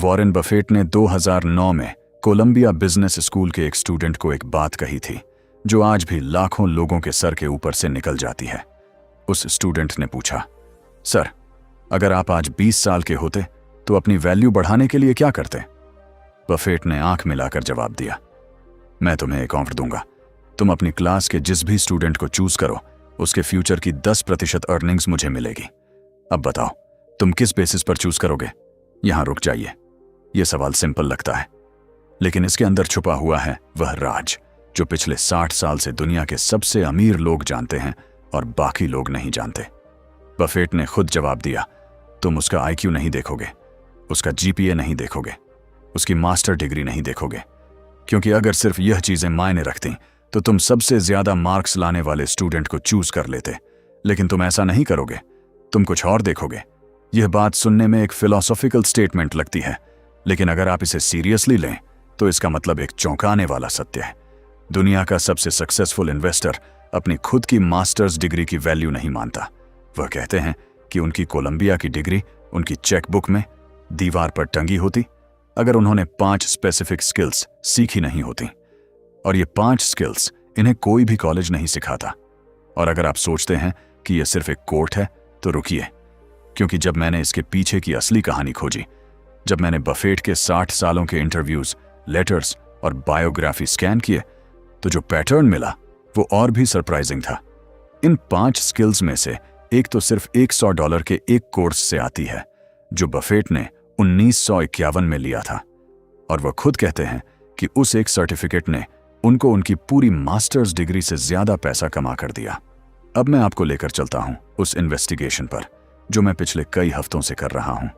Warren Buffett ने 2009 में Colombia business school के एक स्टूडेंट को एक बात कही थी जो आज भी लाखों लोगों के सर के ऊपर से निकल जाती है। उस स्टूडेंट ने पूछा, सर, अगर आप आज 20 साल के होते तो अपनी वैल्यू बढ़ाने के लिए क्या करते? बफेट ने आंख मिलाकर जवाब दिया, मैं तुम्हें एक ऑफर दूंगा। तुम अपनी क्लास के जिस भी स्टूडेंट को चूज करो उसके फ्यूचर की 10% अर्निंग्स मुझे मिलेगी। अब बताओ, तुम किस बेसिस पर चूज करोगे? यहां रुक जाइए। यह सवाल सिंपल लगता है, लेकिन इसके अंदर छुपा हुआ है वह राज जो पिछले 60 साल से दुनिया के सबसे अमीर लोग जानते हैं और बाकी लोग नहीं जानते। बफेट ने खुद जवाब दिया, तुम उसका IQ नहीं देखोगे, उसका GPA नहीं देखोगे, उसकी मास्टर डिग्री नहीं देखोगे, क्योंकि अगर सिर्फ यह चीजें मायने रखती तो तुम सबसे ज्यादा मार्क्स लाने वाले स्टूडेंट को चूज कर लेते। लेकिन तुम ऐसा नहीं करोगे, तुम कुछ और देखोगे। यह बात सुनने में एक फिलोसॉफिकल स्टेटमेंट लगती है, लेकिन अगर आप इसे सीरियसली लें तो इसका मतलब एक चौंकाने वाला सत्य है। दुनिया का सबसे सक्सेसफुल इन्वेस्टर अपनी खुद की मास्टर्स डिग्री की वैल्यू नहीं मानता। वह कहते हैं कि उनकी कोलंबिया की डिग्री उनकी चेकबुक में दीवार पर टंगी होती अगर उन्होंने 5 स्पेसिफिक स्किल्स सीखी नहीं होती, और ये 5 स्किल्स इन्हें कोई भी कॉलेज नहीं सिखाता। और अगर आप सोचते हैं कि यह सिर्फ एक कोट है तो रुकिए, क्योंकि जब मैंने इसके पीछे की असली कहानी खोजी, जब मैंने बफेट के 60 सालों के इंटरव्यूज, लेटर्स और बायोग्राफी स्कैन किए, तो जो पैटर्न मिला वो और भी सरप्राइजिंग था। इन 5 स्किल्स में से एक तो सिर्फ $100 के एक कोर्स से आती है जो बफेट ने 1951 में लिया था, और वह खुद कहते हैं कि उस एक सर्टिफिकेट ने उनको उनकी पूरी मास्टर्स डिग्री से ज्यादा पैसा कमा कर दिया। अब मैं आपको लेकर चलता हूं उस इन्वेस्टिगेशन पर जो मैं पिछले कई हफ्तों से कर रहा हूं,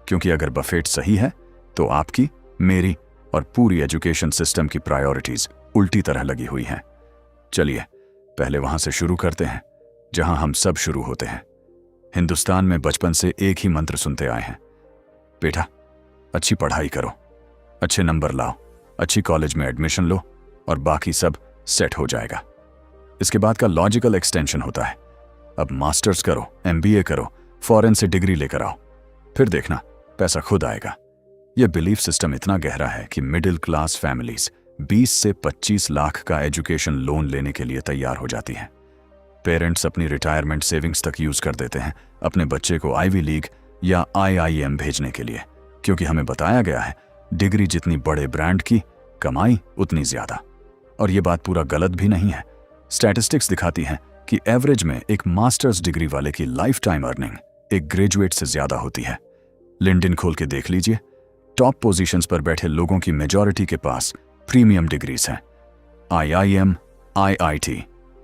क्योंकि अगर बफेट सही है तो आपकी, मेरी और पूरी एजुकेशन सिस्टम की प्रायोरिटीज उल्टी तरह लगी हुई हैं। चलिए पहले वहां से शुरू करते हैं जहां हम सब शुरू होते हैं। हिंदुस्तान में बचपन से एक ही मंत्र सुनते आए हैं, बेटा अच्छी पढ़ाई करो, अच्छे नंबर लाओ, अच्छी कॉलेज में एडमिशन लो और बाकी सब सेट हो जाएगा। इसके बाद का लॉजिकल एक्सटेंशन होता है, अब मास्टर्स करो, MBA करो, फॉरेन से डिग्री लेकर आओ, फिर देखना पैसा खुद आएगा। यह बिलीफ सिस्टम इतना गहरा है कि मिडिल क्लास फैमिलीज 20 से 25 लाख का एजुकेशन लोन लेने के लिए तैयार हो जाती हैं। पेरेंट्स अपनी रिटायरमेंट सेविंग्स तक यूज कर देते हैं अपने बच्चे को आईवी लीग या IIM भेजने के लिए, क्योंकि हमें बताया गया है डिग्री जितनी बड़े ब्रांड की, कमाई उतनी ज्यादा। और यह बात पूरा गलत भी नहीं है। स्टैटिस्टिक्स दिखाती हैं कि एवरेज में एक मास्टर्स डिग्री वाले की लाइफ टाइम अर्निंग एक ग्रेजुएट से ज्यादा होती है। लिंक्डइन खोल के देख लीजिए, टॉप पोजीशंस पर बैठे लोगों की मेजॉरिटी के पास प्रीमियम डिग्रीज हैं। IIM, IIT,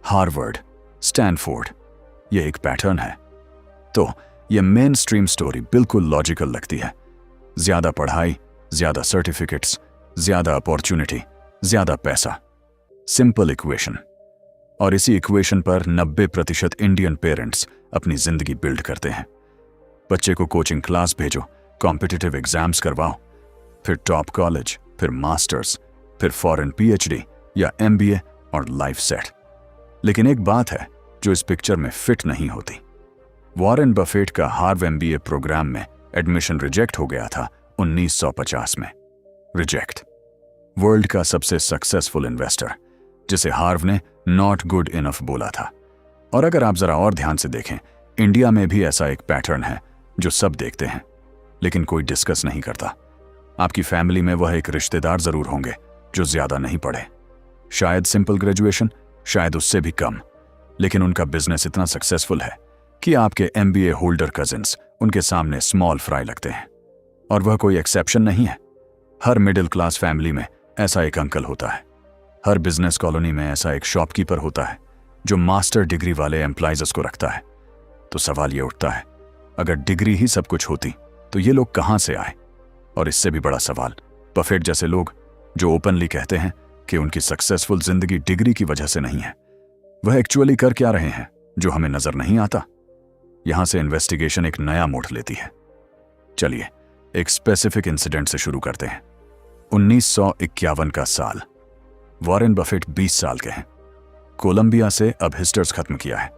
हार्वर्ड, स्टैनफोर्ड, यह एक पैटर्न है। तो यह मेन स्ट्रीम स्टोरी बिल्कुल लॉजिकल लगती है। ज्यादा पढ़ाई, ज्यादा सर्टिफिकेट्स, ज्यादा अपॉर्चुनिटी, ज्यादा पैसा, सिंपल इक्वेशन। और इसी इक्वेशन पर 90% इंडियन पेरेंट्स अपनी जिंदगी बिल्ड करते हैं। बच्चे को कोचिंग क्लास भेजो, कॉम्पिटिटिव एग्जाम्स करवाओ, फिर टॉप कॉलेज, फिर मास्टर्स, फिर फॉरेन PhD या MBA और लाइफ सेट। लेकिन एक बात है जो इस पिक्चर में फिट नहीं होती। वॉरेन बफेट का हार्व MBA प्रोग्राम में एडमिशन रिजेक्ट हो गया था 1950 में। रिजेक्ट। वर्ल्ड का सबसे सक्सेसफुल इन्वेस्टर, जिसे हार्व ने नॉट गुड इनफ बोला था। और अगर आप जरा और ध्यान से देखें, इंडिया में भी ऐसा एक पैटर्न है जो सब देखते हैं लेकिन कोई डिस्कस नहीं करता। आपकी फैमिली में वह एक रिश्तेदार जरूर होंगे जो ज्यादा नहीं पढ़े, शायद सिंपल ग्रेजुएशन, शायद उससे भी कम, लेकिन उनका बिजनेस इतना सक्सेसफुल है कि आपके MBA होल्डर कजिन्स उनके सामने स्मॉल फ्राई लगते हैं। और वह कोई एक्सेप्शन नहीं है। हर मिडिल क्लास फैमिली में ऐसा एक अंकल होता है। हर बिजनेस कॉलोनी में ऐसा एक शॉपकीपर होता है जो मास्टर डिग्री वाले एम्प्लॉइज को रखता है। तो सवाल ये उठता है, अगर डिग्री ही सब कुछ होती तो ये लोग कहां से आए? और इससे भी बड़ा सवाल, बफेट जैसे लोग जो ओपनली कहते हैं कि उनकी सक्सेसफुल जिंदगी डिग्री की वजह से नहीं है, वह एक्चुअली कर क्या रहे हैं जो हमें नजर नहीं आता? यहां से इन्वेस्टिगेशन एक नया मोड़ लेती है। चलिए एक स्पेसिफिक इंसिडेंट से शुरू करते हैं। 1951 का साल। वॉरेन बफेट 20 साल के हैं। कोलंबिया से अब हिस्टर्स खत्म किया है।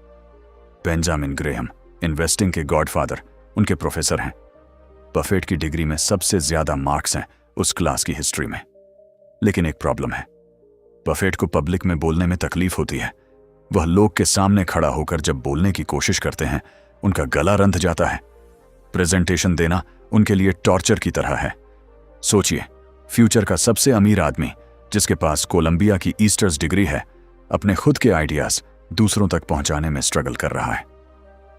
बेंजामिन ग्रेहम, इन्वेस्टिंग के गॉडफादर, उनके प्रोफेसर हैं। बफेट की डिग्री में सबसे ज्यादा मार्क्स हैं उस क्लास की हिस्ट्री में। लेकिन एक प्रॉब्लम है, बफेट को पब्लिक में बोलने में तकलीफ होती है। वह लोग के सामने खड़ा होकर जब बोलने की कोशिश करते हैं, उनका गला रंध जाता है। प्रेजेंटेशन देना उनके लिए टॉर्चर की तरह है। सोचिए, फ्यूचर का सबसे अमीर आदमी जिसके पास कोलंबिया की ईस्टर्स डिग्री है, अपने खुद के आइडियाज दूसरों तक पहुंचाने में स्ट्रगल कर रहा है।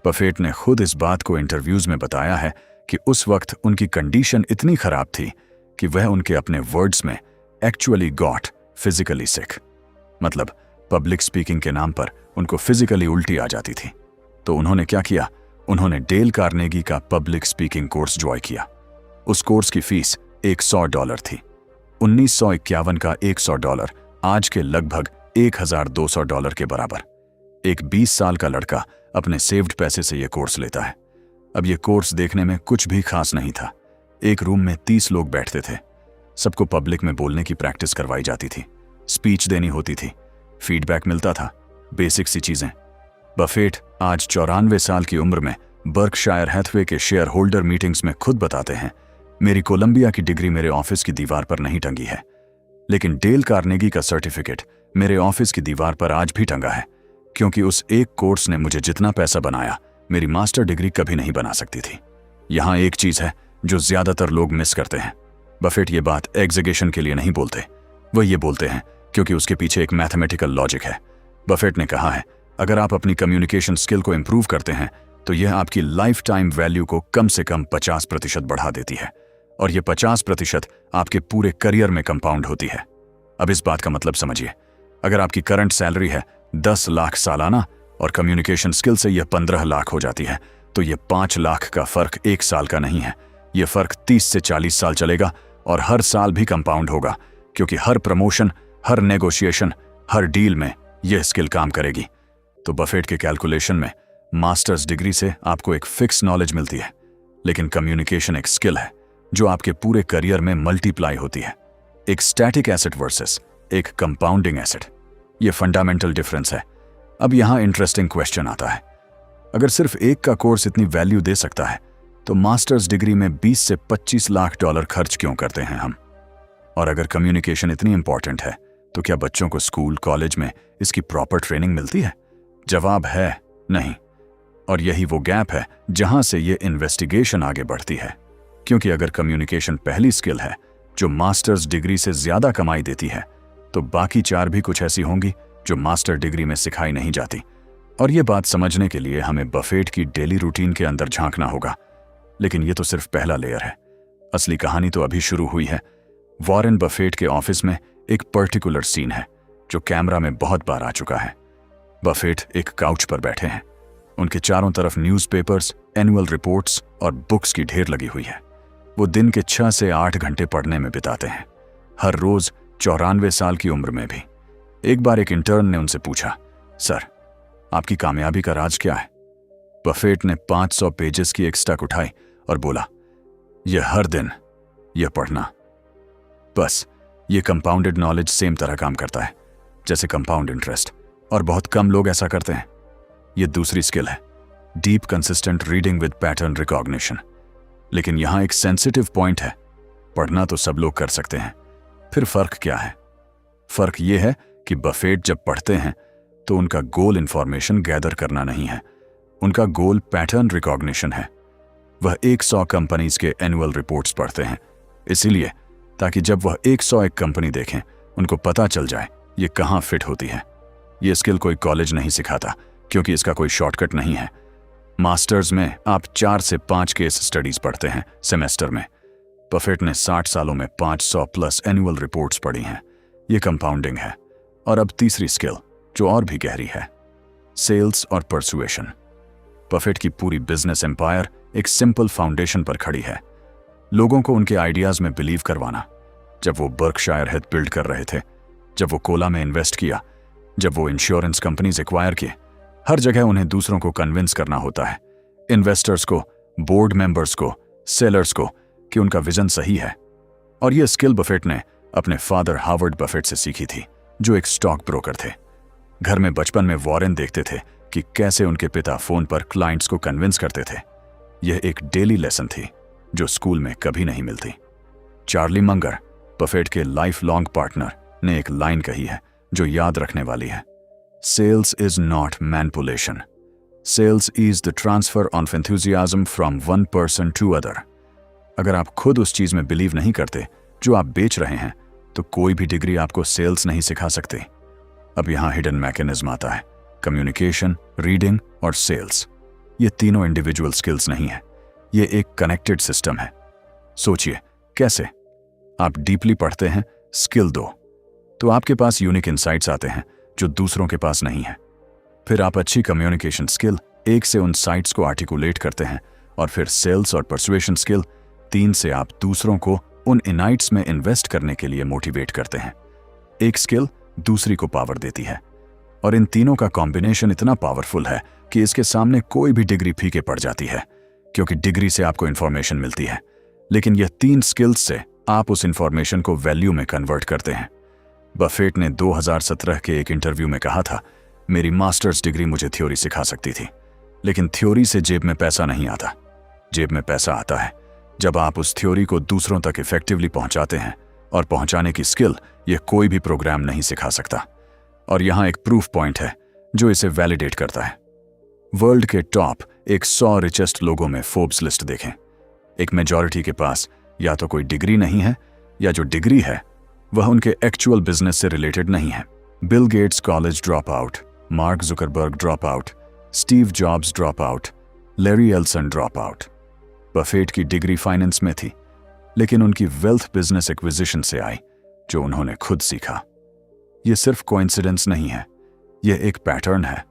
बफेट ने खुद इस बात को इंटरव्यूज में बताया है कि उस वक्त उनकी कंडीशन इतनी खराब थी कि वह उनके अपने वर्ड्स में एक्चुअली गॉट फिजिकली सिक, मतलब पब्लिक स्पीकिंग के नाम पर उनको फिजिकली उल्टी आ जाती थी। तो उन्होंने क्या किया? उन्होंने डेल कार्नेगी का पब्लिक स्पीकिंग कोर्स ज्वाइन किया। उस कोर्स की फीस $100 थी। 1951 का $100 आज के लगभग $1200 के बराबर। एक 20 साल का लड़का अपने सेव्ड पैसे से यह कोर्स लेता है। अब यह कोर्स देखने में कुछ भी खास नहीं था। एक रूम में 30 लोग बैठते थे। सबको पब्लिक में बोलने की प्रैक्टिस करवाई जाती थी, स्पीच देनी होती थी, फीडबैक मिलता था, बेसिक सी चीजें। बफेट आज 94 साल की उम्र में बर्कशायर हैथवे के शेयर होल्डर मीटिंग्स में खुद बताते हैं, मेरी कोलंबिया की डिग्री मेरे ऑफिस की दीवार पर नहीं टंगी है, लेकिन डेल कार्नेगी का सर्टिफिकेट मेरे ऑफिस की दीवार पर आज भी टंगा है, क्योंकि उस एक कोर्स ने मुझे जितना पैसा बनाया मेरी मास्टर डिग्री कभी नहीं बना सकती थी। यहां एक चीज है जो ज्यादातर लोग मिस करते हैं। बफेट ये बात एग्जीगेशन के लिए नहीं बोलते, वह ये बोलते हैं क्योंकि उसके पीछे एक मैथमेटिकल लॉजिक है। बफेट ने कहा है, अगर आप अपनी कम्युनिकेशन स्किल को इंप्रूव करते हैं तो यह आपकी लाइफ टाइम वैल्यू को कम से कम 50% बढ़ा देती है, और यह 50% आपके पूरे करियर में कंपाउंड होती है। अब इस बात का मतलब समझिए, अगर आपकी करंट सैलरी है 10 लाख सालाना और कम्युनिकेशन स्किल से यह 15 लाख हो जाती है, तो यह 5 लाख का फर्क 1 साल का नहीं है। यह फर्क 30 से 40 साल चलेगा और हर साल भी कंपाउंड होगा, क्योंकि हर प्रमोशन, हर नेगोशिएशन, हर डील में यह स्किल काम करेगी। तो बफेट के कैलकुलेशन में मास्टर्स डिग्री से आपको एक फिक्स नॉलेज मिलती है, लेकिन कम्युनिकेशन एक स्किल है जो आपके पूरे करियर में मल्टीप्लाई होती है। एक स्टैटिक एसेट वर्सेस एक कंपाउंडिंग एसेट, यह फंडामेंटल डिफरेंस है। अब यहां इंटरेस्टिंग क्वेश्चन आता है, अगर सिर्फ एक का कोर्स इतनी वैल्यू दे सकता है तो मास्टर्स डिग्री में 20 से 25 लाख डॉलर खर्च क्यों करते हैं हम? और अगर कम्युनिकेशन इतनी इंपॉर्टेंट है तो क्या बच्चों को स्कूल कॉलेज में इसकी प्रॉपर ट्रेनिंग मिलती है? जवाब है नहीं। और यही वो गैप है जहां से ये इन्वेस्टिगेशन आगे बढ़ती है, क्योंकि अगर कम्युनिकेशन पहली स्किल है जो मास्टर्स डिग्री से ज्यादा कमाई देती है, तो बाकी 4 भी कुछ ऐसी होंगी जो मास्टर डिग्री में सिखाई नहीं जाती। और ये बात समझने के लिए हमें बफेट की डेली रूटीन के अंदर झांकना होगा। लेकिन ये तो सिर्फ पहला लेयर है, असली कहानी तो अभी शुरू हुई है। वॉरेन बफेट के ऑफिस में एक पर्टिकुलर सीन है जो कैमरा में बहुत बार आ चुका है। बफेट एक काउच पर बैठे हैं, उनके चारों तरफ न्यूज़पेपर्स, एनुअल रिपोर्ट्स और बुक्स की ढेर लगी हुई है। वो दिन के 6 से 8 घंटे पढ़ने में बिताते हैं, हर रोज 94 साल की उम्र में भी। एक बार एक इंटर्न ने उनसे पूछा, सर आपकी कामयाबी का राज क्या है? बफेट ने 500 पेजेस की एक स्टक उठाई और बोला, यह हर दिन यह पढ़ना। बस ये कंपाउंडेड नॉलेज सेम तरह काम करता है जैसे कंपाउंड इंटरेस्ट, और बहुत कम लोग ऐसा करते हैं। यह दूसरी स्किल है, deep consistent reading with pattern recognition. लेकिन यहां एक सेंसिटिव पॉइंट है, पढ़ना तो सब लोग कर सकते हैं, फिर फर्क क्या है? फर्क यह है कि बफेट जब पढ़ते हैं तो उनका गोल इंफॉर्मेशन गैदर करना नहीं है, उनका गोल पैटर्न रिकॉग्निशन है। वह 100 कंपनीज के एनुअल रिपोर्ट्स पढ़ते हैं, इसीलिए ताकि जब वह 101 कंपनी देखें उनको पता चल जाए ये कहां फिट होती है। ये स्किल कोई कॉलेज नहीं सिखाता, क्योंकि इसका कोई शॉर्टकट नहीं है। मास्टर्स में आप 4 से 5 केस स्टडीज पढ़ते हैं सेमेस्टर में। बफेट ने 60 सालों में 500 प्लस एनुअल रिपोर्ट्स पढ़ी हैं। ये कंपाउंडिंग है। और अब तीसरी स्किल जो और भी गहरी है, सेल्स और परसुएशन। बफेट की पूरी बिजनेस एम्पायर एक सिंपल फाउंडेशन पर खड़ी है, लोगों को उनके आइडियाज में बिलीव करवाना। जब वो बर्कशायर हेथ बिल्ड कर रहे थे, जब वो कोला में इन्वेस्ट किया, जब वो इंश्योरेंस कंपनीज एक्वायर किए, हर जगह उन्हें दूसरों को कन्विंस करना होता है, इन्वेस्टर्स को, बोर्ड मेंबर्स को, सेलर्स को, कि उनका विजन सही है। और यह स्किल बफेट ने अपने फादर हावर्ड बफेट से सीखी थी, जो एक स्टॉक ब्रोकर थे। घर में बचपन में वॉरेन देखते थे कि कैसे उनके पिता फोन पर क्लाइंट्स को कन्विंस करते थे। यह एक डेली लेसन थी। जो स्कूल में कभी नहीं मिलती। चार्ली मंगर, बफेट के लाइफ लॉन्ग पार्टनर, ने एक लाइन कही है जो याद रखने वाली है। Sales is not manipulation, sales is the transfer of enthusiasm from one person to other. अगर आप खुद उस चीज में बिलीव नहीं करते जो आप बेच रहे हैं, तो कोई भी डिग्री आपको सेल्स नहीं सिखा सकती। अब यहां हिडन मैकेनिज्म आता है। कम्युनिकेशन, रीडिंग और सेल्स, ये तीनों इंडिविजुअल स्किल्स नहीं है, ये एक कनेक्टेड सिस्टम है। सोचिए कैसे। आप डीपली पढ़ते हैं, स्किल दो, तो आपके पास यूनिक इंसाइट्स आते हैं जो दूसरों के पास नहीं है। फिर आप अच्छी कम्युनिकेशन स्किल 1 से उन साइट्स को आर्टिकुलेट करते हैं, और फिर सेल्स और परसुएशन स्किल 3 से आप दूसरों को उन इनाइट्स में इन्वेस्ट करने के लिए मोटिवेट करते हैं। एक स्किल दूसरी को पावर देती है, और इन तीनों का कॉम्बिनेशन इतना पावरफुल है कि इसके सामने कोई भी डिग्री फीके पड़ जाती है, क्योंकि डिग्री से आपको इंफॉर्मेशन मिलती है, लेकिन यह 3 स्किल्स से आप उस इंफॉर्मेशन को वैल्यू में कन्वर्ट करते हैं। बफेट ने 2017 के एक इंटरव्यू में कहा था, मेरी मास्टर्स डिग्री मुझे थ्योरी सिखा सकती थी, लेकिन थ्योरी से जेब में पैसा नहीं आता। जेब में पैसा आता है जब आप उस थ्योरी को दूसरों तक इफेक्टिवली पहुंचाते हैं, और पहुंचाने की स्किल यह कोई भी प्रोग्राम नहीं सिखा सकता। और यहां एक प्रूफ पॉइंट है जो इसे वैलिडेट करता है। वर्ल्ड के टॉप 100 रिचेस्ट लोगों में फोर्ब्स लिस्ट देखें। एक मेजॉरिटी के पास या तो कोई डिग्री नहीं है, या जो डिग्री है वह उनके एक्चुअल बिजनेस से रिलेटेड नहीं है। Bill Gates college drop out, Mark Zuckerberg drop out, Steve Jobs drop out, Larry Ellison drop out. Buffett की डिग्री फाइनेंस में थी, लेकिन उनकी वेल्थ बिजनेस एक्विजिशन से आई, जो उन्होंने खुद सीखा। यह सिर्फ कोइंसिडेंस नहीं है, यह एक पैटर्न है।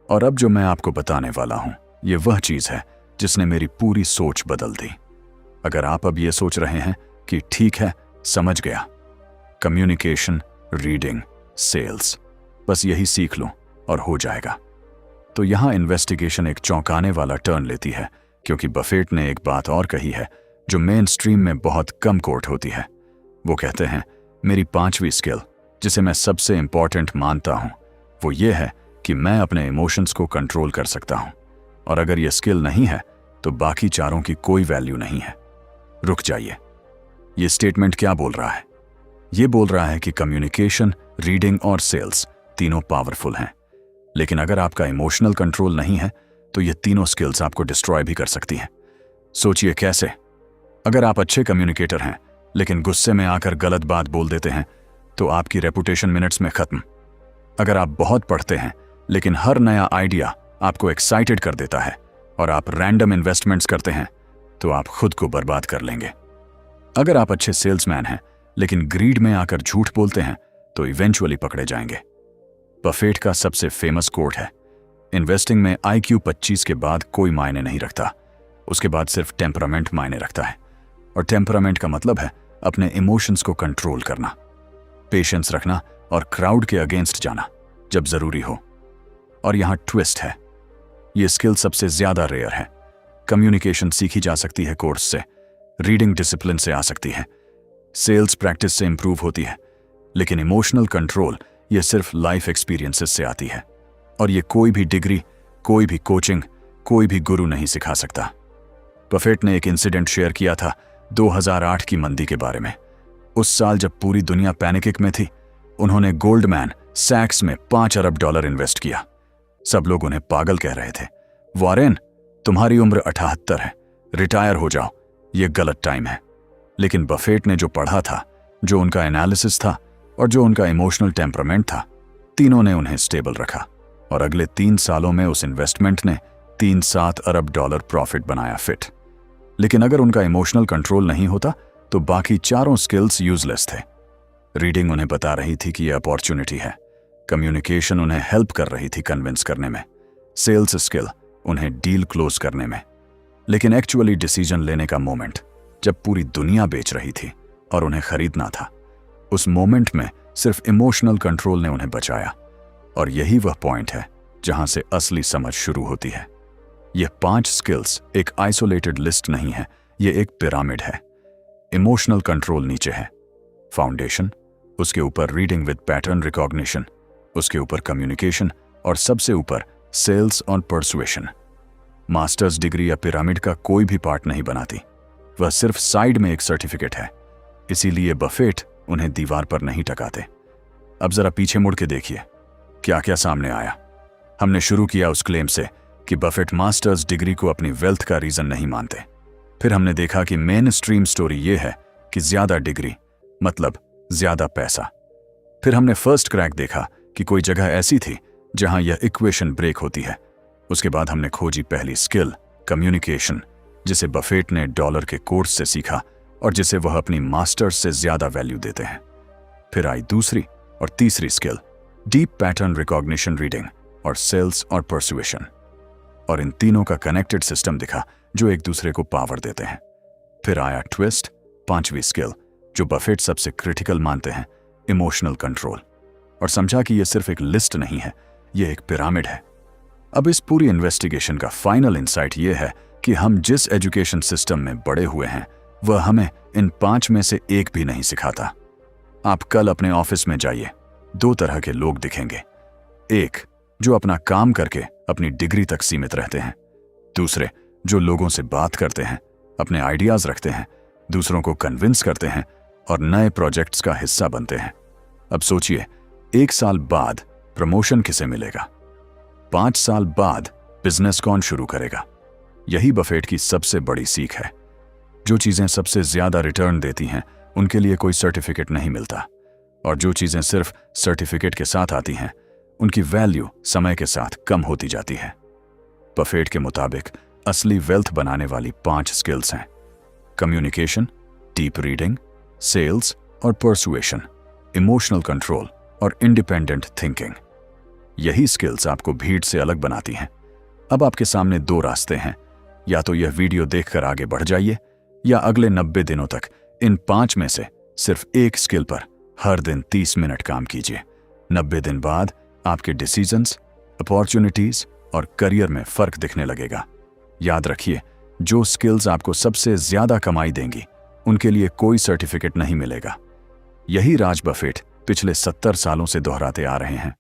और अब जो मैं आपको बताने वाला हूं, यह वह चीज है जिसने मेरी पूरी सोच बदल दी। अगर आप अब यह सोच रहे हैं कि ठीक है, समझ गया, कम्युनिकेशन, रीडिंग, सेल्स, बस यही सीख लूं और हो जाएगा, तो यहां इन्वेस्टिगेशन एक चौंकाने वाला टर्न लेती है, क्योंकि बफेट ने एक बात और कही है जो मेन स्ट्रीम में बहुत कम कोट होती है। वो कहते हैं, मेरी 5वीं स्किल, जिसे मैं सबसे इंपॉर्टेंट मानता हूं, वो ये है कि मैं अपने इमोशंस को कंट्रोल कर सकता हूं, और अगर ये स्किल नहीं है तो बाकी चारों की कोई वैल्यू नहीं है। रुक जाइए, ये स्टेटमेंट क्या बोल रहा है? ये बोल रहा है कि कम्युनिकेशन, रीडिंग और सेल्स तीनों पावरफुल हैं, लेकिन अगर आपका इमोशनल कंट्रोल नहीं है तो ये तीनों स्किल्स आपको डिस्ट्रॉय भी कर सकती हैं। सोचिए कैसे। अगर आप अच्छे कम्युनिकेटर हैं लेकिन गुस्से में आकर गलत बात बोल देते हैं, तो आपकी रेपुटेशन मिनट्स में खत्म। अगर आप बहुत पढ़ते हैं लेकिन हर नया आइडिया आपको एक्साइटेड कर देता है, और आप रैंडम इन्वेस्टमेंट्स करते हैं, तो आप खुद को बर्बाद कर लेंगे। अगर आप अच्छे सेल्समैन हैं लेकिन ग्रीड में आकर झूठ बोलते हैं, तो इवेंचुअली पकड़े जाएंगे। बफेट का सबसे फेमस कोट है, इन्वेस्टिंग में IQ 25 के बाद कोई मायने नहीं रखता, उसके बाद सिर्फ टेम्परामेंट मायने रखता है। और टेम्परामेंट का मतलब है अपने इमोशंस को कंट्रोल करना, पेशेंस रखना और क्राउड के अगेंस्ट जाना जब जरूरी हो। और यहां ट्विस्ट है, ये स्किल सबसे ज्यादा रेयर है। कम्युनिकेशन सीखी जा सकती है कोर्स से, रीडिंग डिसिप्लिन से आ सकती है, सेल्स प्रैक्टिस से इंप्रूव होती है, लेकिन इमोशनल कंट्रोल ये सिर्फ लाइफ एक्सपीरियंसेस से आती है। और ये कोई भी डिग्री, कोई भी कोचिंग, कोई भी गुरु नहीं सिखा सकता। बफेट ने एक इंसिडेंट शेयर किया था 2008 की मंदी के बारे में। उस साल जब पूरी दुनिया पैनिक में थी, उन्होंने गोल्डमैन सैक्स में $5 अरब इन्वेस्ट किया। सब लोग उन्हें पागल कह रहे थे। वॉरेन, तुम्हारी उम्र 78 है, रिटायर हो जाओ, ये गलत टाइम है। लेकिन बफेट ने जो पढ़ा था, जो उनका एनालिसिस था और जो उनका इमोशनल टेम्परामेंट था, तीनों ने उन्हें स्टेबल रखा, और अगले 3 सालों में उस इन्वेस्टमेंट ने $3-7 अरब प्रॉफिट बनाया फिट। लेकिन अगर उनका इमोशनल कंट्रोल नहीं होता तो बाकी चारों स्किल्स यूजलेस थे। रीडिंग उन्हें बता रही थी कि यह अपॉर्चुनिटी है, कम्युनिकेशन उन्हें हेल्प कर रही थी कन्विंस करने में, सेल्स स्किल उन्हें डील क्लोज करने में, लेकिन एक्चुअली डिसीजन लेने का मोमेंट, जब पूरी दुनिया बेच रही थी और उन्हें खरीदना था, उस मोमेंट में सिर्फ इमोशनल कंट्रोल ने उन्हें बचाया। और यही वह पॉइंट है जहां से असली समझ शुरू होती है। यह 5 स्किल्स एक आइसोलेटेड लिस्ट नहीं है, यह एक पिरामिड है। इमोशनल कंट्रोल नीचे है, फाउंडेशन, उसके ऊपर रीडिंग विद पैटर्न रिकॉग्निशन, उसके ऊपर कम्युनिकेशन, और सबसे ऊपर सेल्स और परसुएशन। मास्टर्स डिग्री या पिरामिड का कोई भी पार्ट नहीं बनाती, वह सिर्फ साइड में एक सर्टिफिकेट है, इसीलिए बफेट उन्हें दीवार पर नहीं टकाते। अब जरा पीछे मुड़ के देखिए क्या क्या सामने आया। हमने शुरू किया उस क्लेम से कि बफेट मास्टर्स डिग्री को अपनी वेल्थ का रीजन नहीं मानते। फिर हमने देखा कि मेन स्ट्रीम स्टोरी यह है कि ज्यादा डिग्री मतलब ज्यादा पैसा। फिर हमने फर्स्ट क्रैक देखा कि कोई जगह ऐसी थी जहां यह इक्वेशन ब्रेक होती है। उसके बाद हमने खोजी पहली स्किल, कम्युनिकेशन, जिसे बफेट ने डॉलर के कोर्स से सीखा और जिसे वह अपनी मास्टर्स से ज्यादा वैल्यू देते हैं। फिर आई दूसरी और तीसरी skill, deep pattern recognition reading और सेल्स और परसुएशन। और इन तीनों का कनेक्टेड सिस्टम दिखा जो एक दूसरे को पावर देते हैं। फिर आया ट्विस्ट, पांचवी स्किल, जो बफेट सबसे क्रिटिकल मानते हैं, इमोशनल कंट्रोल। और समझा कि यह सिर्फ एक लिस्ट नहीं है, यह एक पिरामिड है। अब इस पूरी इन्वेस्टिगेशन का फाइनल इंसाइट यह है कि हम जिस एजुकेशन सिस्टम में बड़े हुए हैं वह हमें इन 5 में से एक भी नहीं सिखाता। आप कल अपने ऑफिस में जाइए, 2 तरह के लोग दिखेंगे। एक जो अपना काम करके अपनी डिग्री तक सीमित रहते हैं, दूसरे जो लोगों से बात करते हैं, अपने आइडियाज रखते हैं, दूसरों को कन्विंस करते हैं और नए प्रोजेक्ट्स का हिस्सा बनते हैं। अब सोचिए, 1 साल बाद प्रमोशन किसे मिलेगा? 5 साल बाद बिजनेस कौन शुरू करेगा? यही बफेट की सबसे बड़ी सीख है। जो चीजें सबसे ज्यादा रिटर्न देती हैं उनके लिए कोई सर्टिफिकेट नहीं मिलता, और जो चीजें सिर्फ सर्टिफिकेट के साथ आती हैं उनकी वैल्यू समय के साथ कम होती जाती है। बफेट के मुताबिक असली वेल्थ बनाने वाली 5 स्किल्स हैं: कम्युनिकेशन, डीप रीडिंग, सेल्स और परसुएशन, इमोशनल कंट्रोल और इंडिपेंडेंट थिंकिंग। यही स्किल्स आपको भीड़ से अलग बनाती हैं। अब आपके सामने 2 रास्ते हैं, या तो यह वीडियो देखकर आगे बढ़ जाइए या अगले 90 दिनों तक इन 5 में से सिर्फ एक स्किल पर हर दिन 30 मिनट काम कीजिए। 90 दिन बाद आपके डिसीजंस, अपॉर्चुनिटीज और करियर में फर्क दिखने लगेगा। याद रखिए, जो स्किल्स आपको सबसे ज्यादा कमाई देंगी उनके लिए कोई सर्टिफिकेट नहीं मिलेगा। यही राज बफेट पिछले 70 सालों से दोहराते आ रहे हैं।